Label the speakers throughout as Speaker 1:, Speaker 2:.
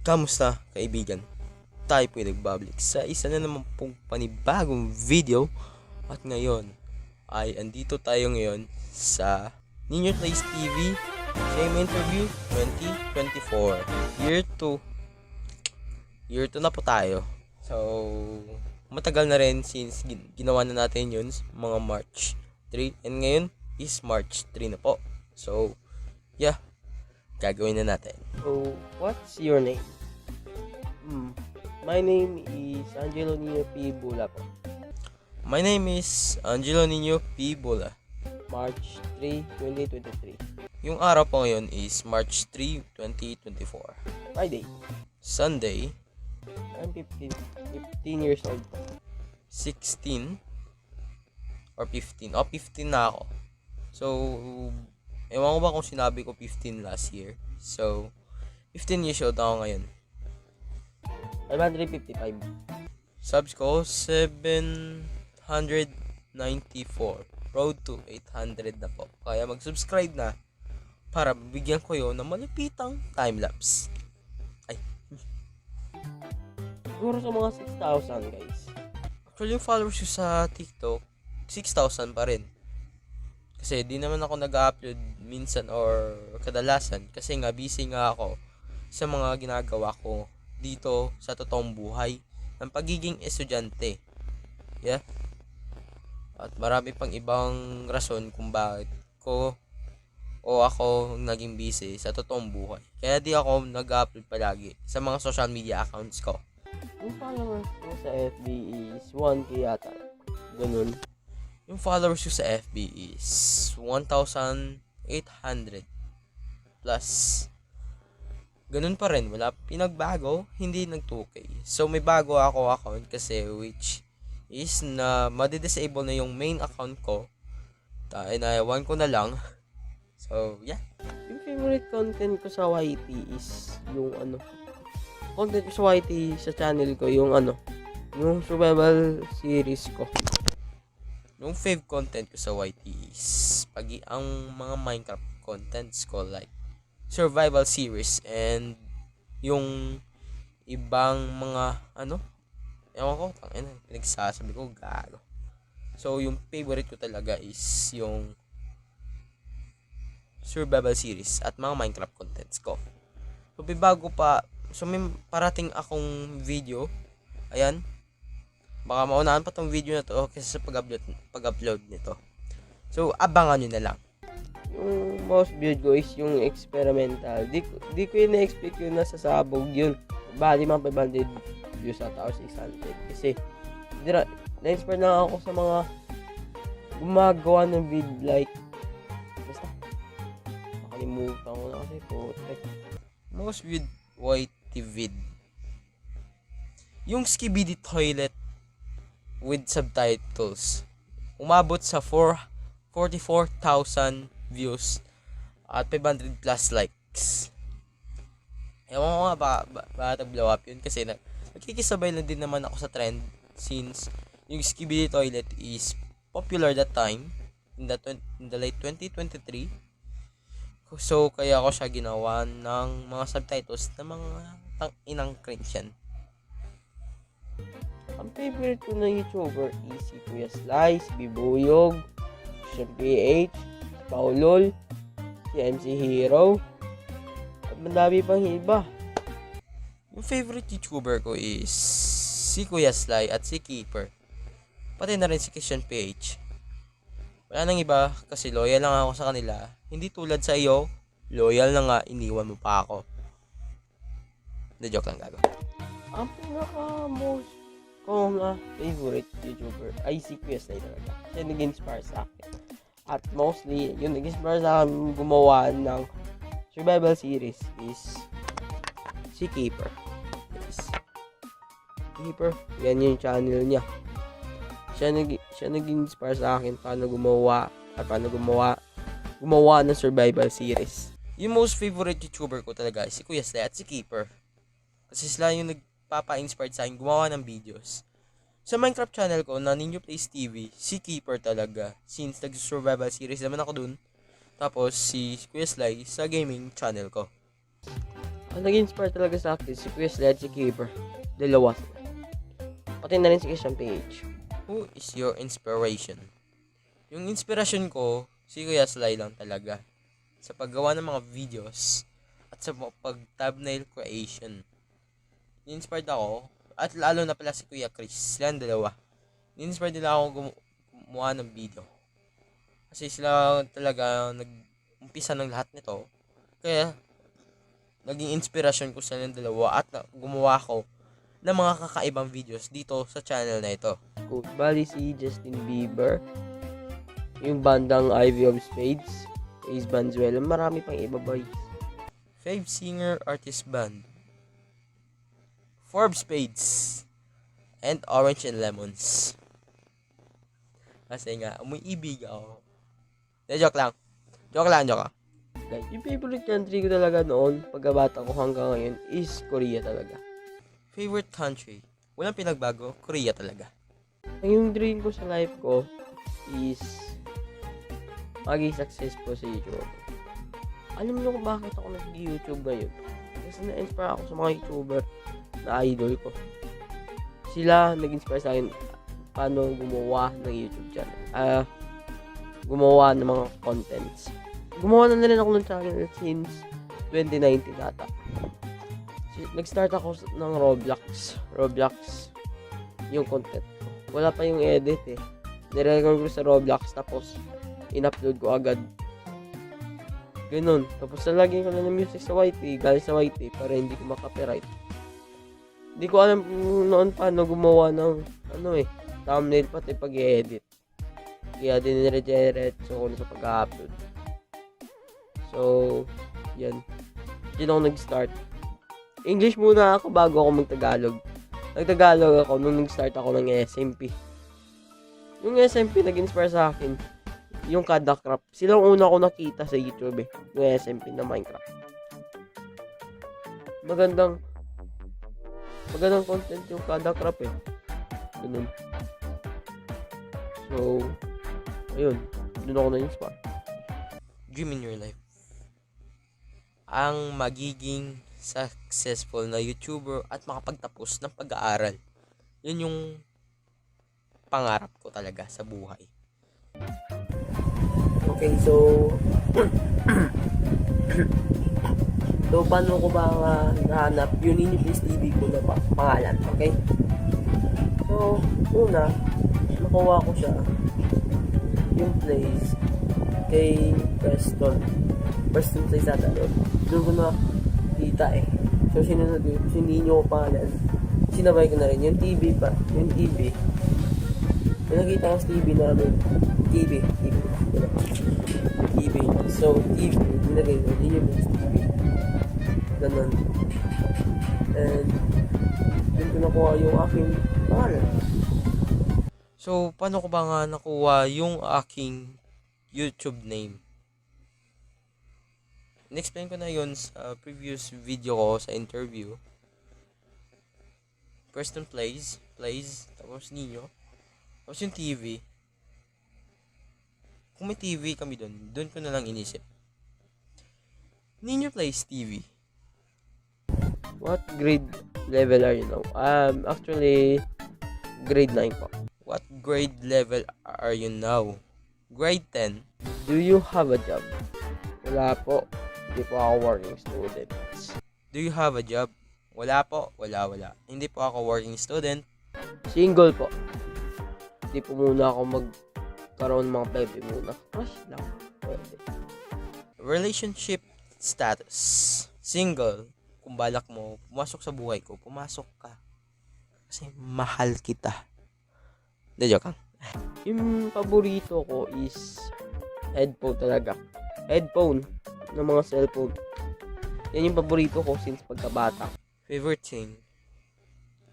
Speaker 1: Kamusta, kaibigan? Tayo po'y nagbabalik sa isa na naman pong panibagong video. At ngayon ay andito tayo ngayon sa Ninyo Plays TV Game Interview 2024 Year 2. Year 2 na po tayo. So, matagal na rin since ginawa na natin yun mga March 3. And ngayon is March 3 na po. So, yeah, gagawin na natin.
Speaker 2: So, what's your name? My name is Angelo Nino P. Bula po.
Speaker 1: My name is Angelo Nino P. Bola.
Speaker 2: March 3, 2023.
Speaker 1: Yung araw po ngayon is March 3, 2024.
Speaker 2: Friday.
Speaker 1: Sunday,
Speaker 2: I'm 15 years old po.
Speaker 1: 16 or 15. Oh, 15 na ako. So, ewan ko ba kung sinabi ko 15 last year. So, 15 years old ako ngayon.
Speaker 2: 555.
Speaker 1: Subs ko, 794. Road to 800 na po. Kaya mag-subscribe na para bigyan ko yun ng malupitang timelapse. Ay,
Speaker 2: Siguro sa mga 6,000 guys.
Speaker 1: actually yung followers ko sa TikTok, 6,000 pa rin. Kasi di naman ako nag-upload minsan or kadalasan. Kasi nga busy nga ako sa mga ginagawa ko dito sa totoong buhay ng pagiging estudyante. Yeah. At marami pang ibang rason kung bakit ko o ako naging busy sa totoong buhay. Kaya di ako nag-upload palagi sa mga social media accounts ko.
Speaker 2: Yung followers ko sa FB is 1K yata. Ganun.
Speaker 1: Yung followers ko sa FB is 1,800 plus. Ganun pa rin, wala pinagbago, hindi nag 2K. So may bago ako account kasi which is na madi-disable na yung main account ko. Inayawan ko na lang. So yeah.
Speaker 2: Yung favorite content ko sa YT is yung content ko sa YT sa channel ko, yung yung survival series ko.
Speaker 1: Yung fave content ko sa YT is ang mga Minecraft contents ko like survival series and yung ibang mga ewan ko, pinagsasabi ko gago. So yung favorite ko talaga is yung survival series at mga Minecraft contents ko. So may bago pa, so may parating akong video. Ayan, baka maunahan pa tong video na to kasi sa pag-upload nito. So abangan nyo na lang.
Speaker 2: Yung most viewed ko is yung experimental. Di ko ina-expect yun na sasabog yun. Bali mga 500 views at 1,600. Kasi na-inspire na ako sa mga gumagawa ng vid like basta makalimutan ko na kasi
Speaker 1: Most viewed YT vid. Yung Skibidi Toilet with subtitles. Umabot sa 44,000 views at 500 plus likes. Ewan ko nga ba nag-blow up yun kasi nakikisabay lang din naman ako sa trend since yung Skibidi Toilet is popular that time in the late 2023. So kaya ako siya ginawa ng mga subtitles na mga inang cringe yan.
Speaker 2: ang favorite ko na YouTuber is si Kuya Slice, Bibuyog, Christian PH, Paulol, si MC Hero, at madami pang iba.
Speaker 1: Yung favorite YouTuber ko is si Kuya Sly at si Keeper. Pati na rin si Christian PH. Wala nang iba kasi loyal lang ako sa kanila. Hindi tulad sa iyo, loyal na nga, iniwan mo pa ako. Na joke lang gago.
Speaker 2: Ang pinaka-most ko nga favorite YouTuber ay si Kuya Sly talaga. Siya nag-inspire sa akin. At mostly, yung nag-inspire sa akin gumawa ng survival series is si Keeper. Keeper, yan yung channel niya. Siya nag-inspire sa akin paano gumawa ng survival series.
Speaker 1: Yung most favorite YouTuber ko talaga is si Kuya Sly at si Keeper. Kasi sila yung nagpapa-inspired sa akin gumawa ng videos. Sa Minecraft channel ko na Ninyo Plays TV, si Keeper talaga. Since nag-survival series naman ako dun. Tapos si Kuya Sly sa gaming channel ko.
Speaker 2: Ang nag-inspire talaga sa akin, si Kuya Sled, si Keeper. Dalawa. Pati na rin si Christian PH.
Speaker 1: Who is your inspiration? Yung inspirasyon ko, si Kuya Sly lang talaga. Sa paggawa ng mga videos at sa pag-thumbnail creation. Ni-inspired ako, at lalo na pala si Kuya Chris. Sila ang dalawa. Ni-inspired nila ako gumawa ng video. Kasi sila talaga nag-umpisa ng lahat nito. Kaya, naging inspirasyon ko sa ng dalawa at gumawa ko ng mga kakaibang videos dito sa channel na ito.
Speaker 2: Bali si Justin Bieber, yung bandang Ivy of Spades, Ace Banzuela, marami pang iba boys.
Speaker 1: Fave Singer Artist Band, Forbes Spades, and Orange and Lemons. Kasi nga, umiibig ako. Joke lang. Joke lang.
Speaker 2: Like, yung favorite country ko talaga noon, pagkabata ko hanggang ngayon, is Korea talaga.
Speaker 1: Favorite country? Walang pinagbago, Korea talaga.
Speaker 2: Yung dream ko sa life ko is maging successful sa YouTube. Alam niyo kung bakit ako nag-YouTube ngayon? Kasi na-inspire ako sa mga YouTuber na idol ko. Sila nag-inspire sa akin paano gumawa ng YouTube channel. Gumawa ng mga contents. Gumawa na rin ako ng channel since 2019 ata. Nag-start ako ng Roblox. Yung content ko. Wala pa yung edit eh. Nire-record ko sa Roblox tapos in-upload ko agad. Ganun. Tapos nalagyan ko na ng music sa YT. Galing sa YT para hindi ko makapiright. Hindi ko alam noon paano gumawa ng thumbnail pati pag-edit. Kaya dinire-regenerate ko sa pag-upload. So, yan. Diyan ako nag-start. English muna ako bago ako mag-Tagalog. Nag-Tagalog ako nung nag-start ako ng SMP. Yung SMP nag-inspire sa akin, yung Kadacraft. Sila ang una ko nakita sa YouTube eh. Yung SMP na Minecraft. Magandang content yung Kadacraft eh. Ganun. So, ayun. Doon ako na-inspire.
Speaker 1: Dream in your life. Ang magiging successful na YouTuber at makapagtapos ng pag-aaral. Yun yung pangarap ko talaga sa buhay.
Speaker 2: Okay, so paano ko ba nahanap yung Niniplease TV ko na pangalan, okay? So, una, nakuha ko siya yung place kay Preston Place ata doon. Doon ko na kita eh. So, sinunod ko, sininyo ko pangalan. Sinabay ko na rin yung TV pa. Yung TV. Yung nakita ko sa TV namin. TV. So, TV. Nilagay ko. Yun yung TV. Ganun. And, doon ko nakuha yung aking pangalan.
Speaker 1: So, paano ko ba nga nakuha yung aking YouTube name? In-explain ko na yun sa previous video ko sa interview. Preston Plays, tapos Nino, tapos yung TV. Kung may TV kami doon ko na lang inisip. Nino Plays TV.
Speaker 2: What grade level are you now? Actually, grade 9 po.
Speaker 1: What grade level are you now? Grade 10.
Speaker 2: Do you have a job? Wala po. Hindi po ako working student.
Speaker 1: Do you have a job? Wala po. Wala. Hindi po ako working student.
Speaker 2: Single po. Hindi po muna ako magkaroon ng mga bebe muna. Crush lang. Pwede.
Speaker 1: Relationship status. Single. Kung balak mo, pumasok sa buhay ko, pumasok ka. Kasi mahal kita. Hindi, joke lang.
Speaker 2: Yung paborito ko is headphone talaga. Headphone ng mga cellphone. Yan yung paborito ko since pagkabata.
Speaker 1: Favorite thing,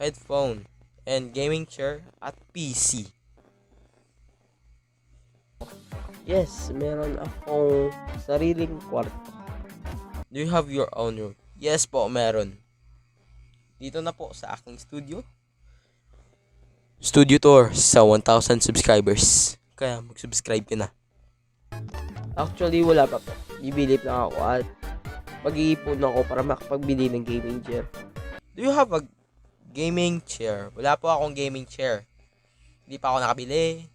Speaker 1: headphone, and gaming chair at PC.
Speaker 2: Yes, meron akong sariling kwarto.
Speaker 1: Do you have your own room? Yes po, meron. Dito na po sa aking studio. Studio tour sa 1,000 subscribers. Kaya mag-subscribe ka na.
Speaker 2: Actually, wala pa po. Bibilip lang ako at Pag-iipon ako para makapagbili ng gaming chair.
Speaker 1: Do you have a gaming chair? Wala po akong gaming chair. Hindi pa ako nakabili.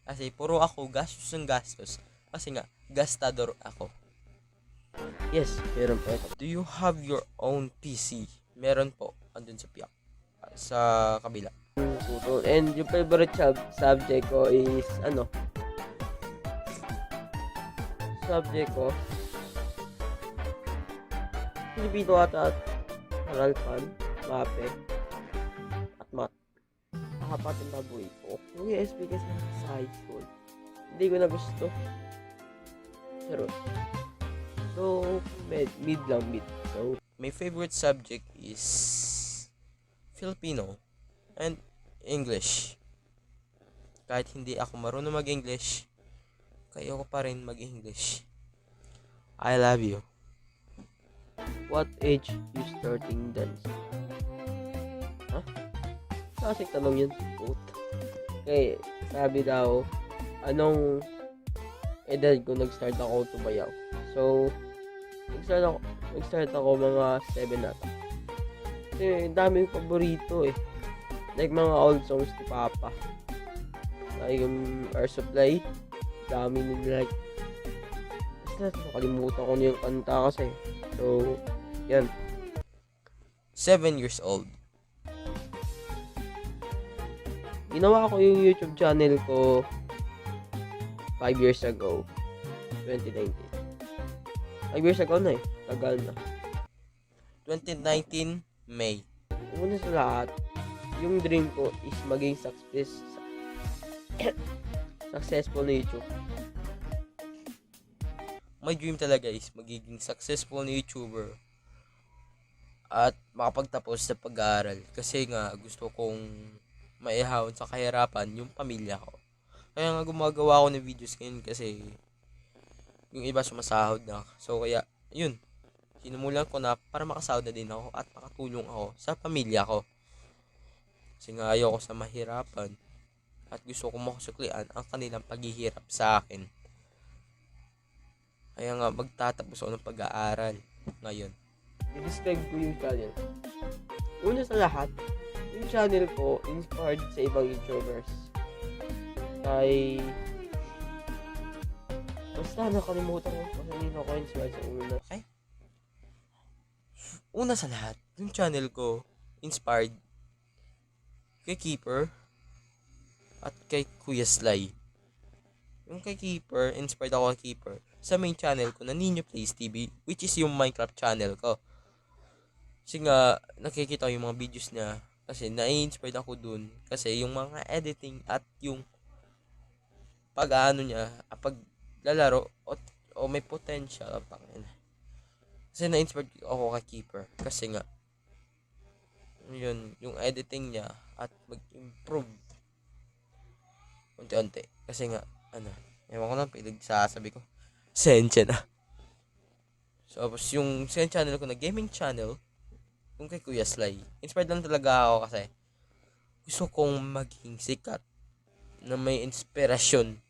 Speaker 1: Kasi puro ako gastos ng gastos. Kasi nga, gastador ako.
Speaker 2: Yes, meron po ito.
Speaker 1: Do you have your own PC? Meron po. Andun sa piyak. Sa kabila.
Speaker 2: Putol. And yung favorite subject ko is subject ko Filipino at Aralpan, Mape, at Math. Apat ang baboy ko. Yung ESP kasi sa high school, hindi ko na gusto. Pero, so, mid lang. So,
Speaker 1: My favorite subject is Filipino and English. Kahit hindi ako marunong mag-English, kaya ko pa rin mag-English. I love you.
Speaker 2: what age you starting dance? Ha? Kasi tanong yun. Okay, sabi daw, anong edad ko nag-start ako tumayaw? So, nag-start ako mga 7 nata. Kasi dami yung paborito eh. Like mga old songs ni Papa. Like yung Air Supply. Dami nila like. Basta nakalimutan ko na yung kanta kasi. So, yan.
Speaker 1: 7 years old.
Speaker 2: Ginawa ko yung YouTube channel ko 5 years ago. 2019. 5 years ago na eh. Tagal na.
Speaker 1: 2019 May.
Speaker 2: Una sa lahat, yung dream ko is maging successful na YouTube.
Speaker 1: My dream talaga is magiging successful na YouTuber at makapagtapos sa pag-aaral kasi nga gusto kong maihawon sa kahirapan yung pamilya ko. Kaya nga gumagawa ako ng videos ngayon kasi yung iba sumasahod na. So kaya yun, sinumulan ko na para makasahod na din ako at makatulong ako sa pamilya ko. Kasi nga ayoko sa mahirapan at gusto kong makusuklian ang kanilang paghihirap sa akin. Kaya nga magtatapos ako ng pag-aaral ngayon.
Speaker 2: I-describe ko yung channel. Una sa lahat, yung channel ko inspired sa ibang YouTubers. Kay... Basta nakalimutan ko kasi hindi ako inspired sa una.
Speaker 1: Okay? Una sa lahat, yung channel ko inspired kay Keeper at kay Kuya Sly. Yung kay Keeper, inspired ako kay Keeper sa main channel ko na Ninyo Plays TV, which is yung Minecraft channel ko. Kasi nga, nakikita ko yung mga videos niya kasi na-inspired ako dun kasi yung mga editing at yung pag-ano niya, paglalaro o may potential kasi na-inspired ako kay Keeper kasi nga yun, yung editing niya at mag-improve unti-unti kasi nga ewan ko na pinagsasabi ko sensya na. So tapos yung second channel ko na gaming channel yung kay Kuya Sly, inspired lang talaga ako kasi gusto kong maging sikat na may inspirasyon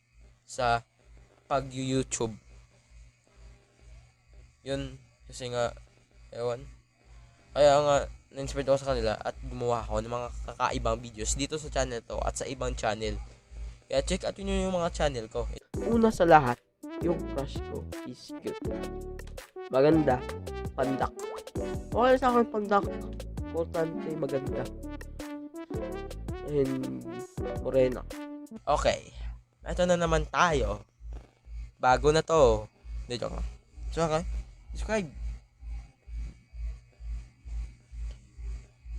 Speaker 1: sa pag-YouTube. Yun, kasi nga ewan, kaya nga na-inspired ako sa kanila at gumawa ako ng mga kakaibang videos dito sa channel to at sa ibang channel. Kaya check out nyo yung mga channel ko.
Speaker 2: Una sa lahat, yung crush ko is cute. Maganda. Pandak. Okay sa akin pandak. Importante maganda. And morena.
Speaker 1: Okay, ito na naman tayo. Bago na to. Hindi, joke lang. So, okay. Subscribe.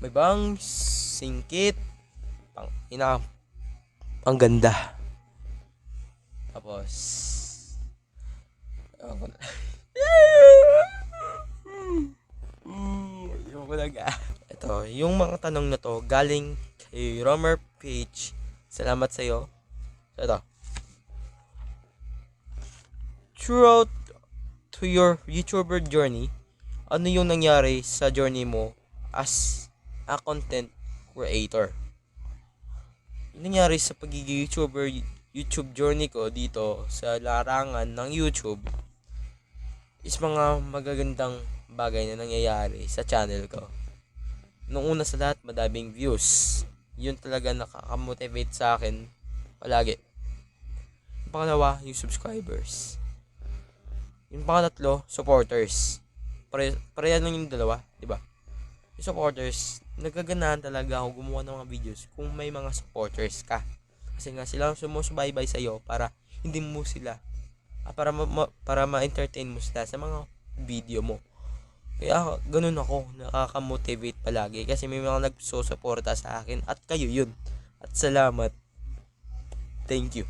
Speaker 1: May bang singkit ang ganda. Tapos ayoko na ga. Ito, yung mga tanong na to galing kay Romer Page. Salamat sa iyo. So, ito. Throughout to your YouTuber journey, ano yung nangyari sa journey mo as a content creator? Yung nangyari sa pagiging YouTube journey ko dito sa larangan ng YouTube is mga magagandang bagay na nangyayari sa channel ko. Nung una sa lahat, madaming views. Yun talaga nakaka-motivate sa akin palagi. Yung pangalawa, yung subscribers. Yung pangatlo, supporters. Pareha lang yung dalawa, di ba? Yung supporters, nagaganahan talaga ako gumawa ng mga videos kung may mga supporters ka. Kasi nga sila ang sumusubaybay sa'yo para hindi mo sila, para ma-entertain mo sila sa mga video mo. Kaya ganun ako, nakaka-motivate palagi kasi may mga nagsusuporta sa akin at kayo yun. At salamat. Thank you.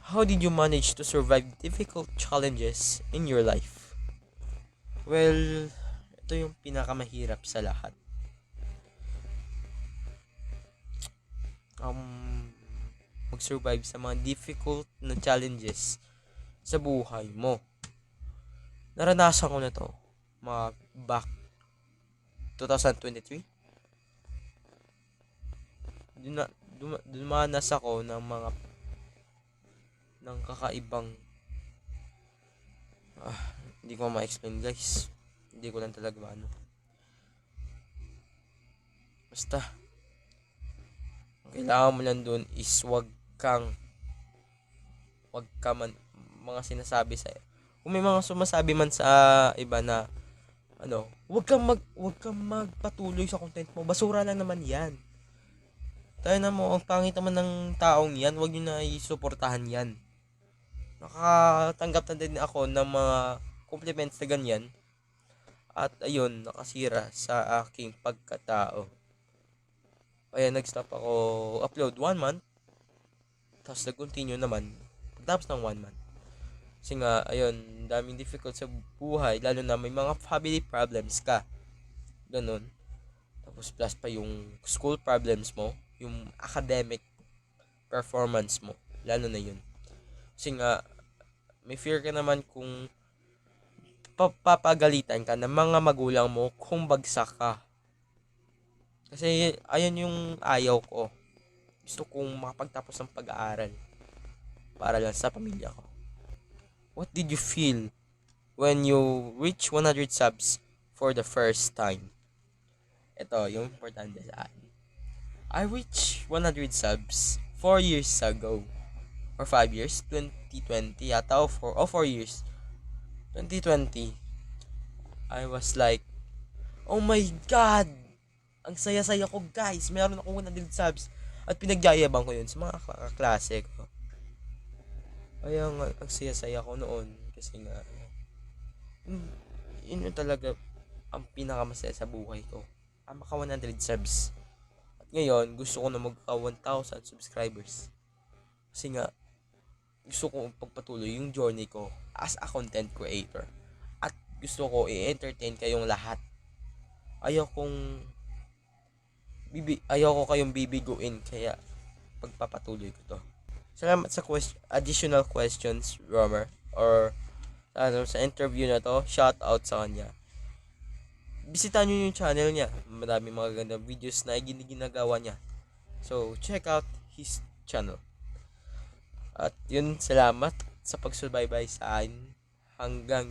Speaker 1: How did you manage to survive difficult challenges in your life? Well, ito yung pinakamahirap sa lahat. Mag-survive sa mga difficult na challenges sa buhay mo. Naranasan ko na to mga back 2023. Dumanas ako ng mga kakaibang hindi ko ma-explain guys. Hindi ko lang talaga maano. Basta ang kailangan mo lang dun is wag ka man mga sinasabi sa kung may mga sumasabi man sa iba na wag kang magpatuloy sa content mo. Basura lang naman 'yan. Tayo na mo, ang pangit naman ng taong 'yan, wag niyo na isuportahan 'yan. Nakatanggap na din ako ng mga compliments na ganyan. At ayun, nakasira sa aking pagkatao. Kaya nag-stop ako upload 1 month. Tapos nag-continue naman tapos ng 1 month. Kasi nga, ayun, daming difficult sa buhay. Lalo na may mga family problems ka. Ganun. Tapos plus pa yung school problems mo. Yung academic performance mo. Lalo na yun. Kasi nga, may fear ka naman kung papagalitan ka ng mga magulang mo kung bagsak ka. Kasi ayun yung ayaw ko. Gusto kong makapagtapos ng pag-aaral para lang sa pamilya ko. What did you feel when you reach 100 subs for the first time? Ito, yung importante sa akin. I reached 100 subs 4 years ago. Or 5 years, 2020 yata o 4 years. 2020. I was like, oh my god! Ang saya-saya ko guys, meron akong 100 subs. At pinagyayabang ko yun sa mga kaklase ko. Kaya nga, ang saya-saya ko noon. Kasi nga, yun yung talaga ang pinakamasaya sa buhay ko. Ang maka 100 subs. At ngayon, gusto ko na magka 1,000 subscribers. Kasi nga, gusto ko pagpatuloy yung journey ko as a content creator. At gusto ko i-entertain kayong lahat. Ayaw ko kayong bibiguin, kaya pagpapatuloy ko to. Salamat sa additional questions, Romer, or sa interview na to. Shout out sa kanya. Bisitahin nyo yung channel niya. Maraming mga gandang videos na ginagawa niya. So, check out his channel. At yun, salamat sa pagsubaybay sa akin hanggang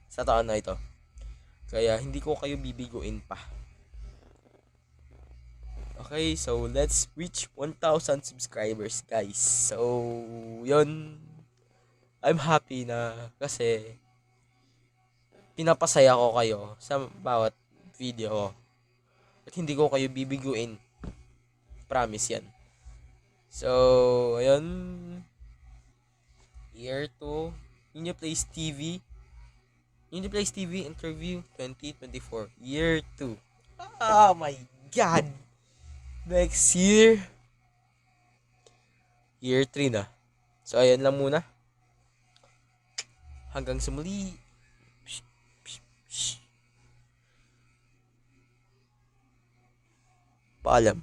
Speaker 1: sa taon na ito. Kaya hindi ko kayo bibiguin pa. Okay, so let's reach 1,000 subscribers, guys. So, yun. I'm happy na kasi pinapasaya ko kayo sa bawat video ko. At hindi ko kayo bibiguin. Promise yan. So, ayun. Year 2. Ninja Plays TV. Ninja Plays TV interview 2024. Year 2. Oh my God! Next year. Year 3 na. So, ayan lang muna. Hanggang sa muli. Paalam.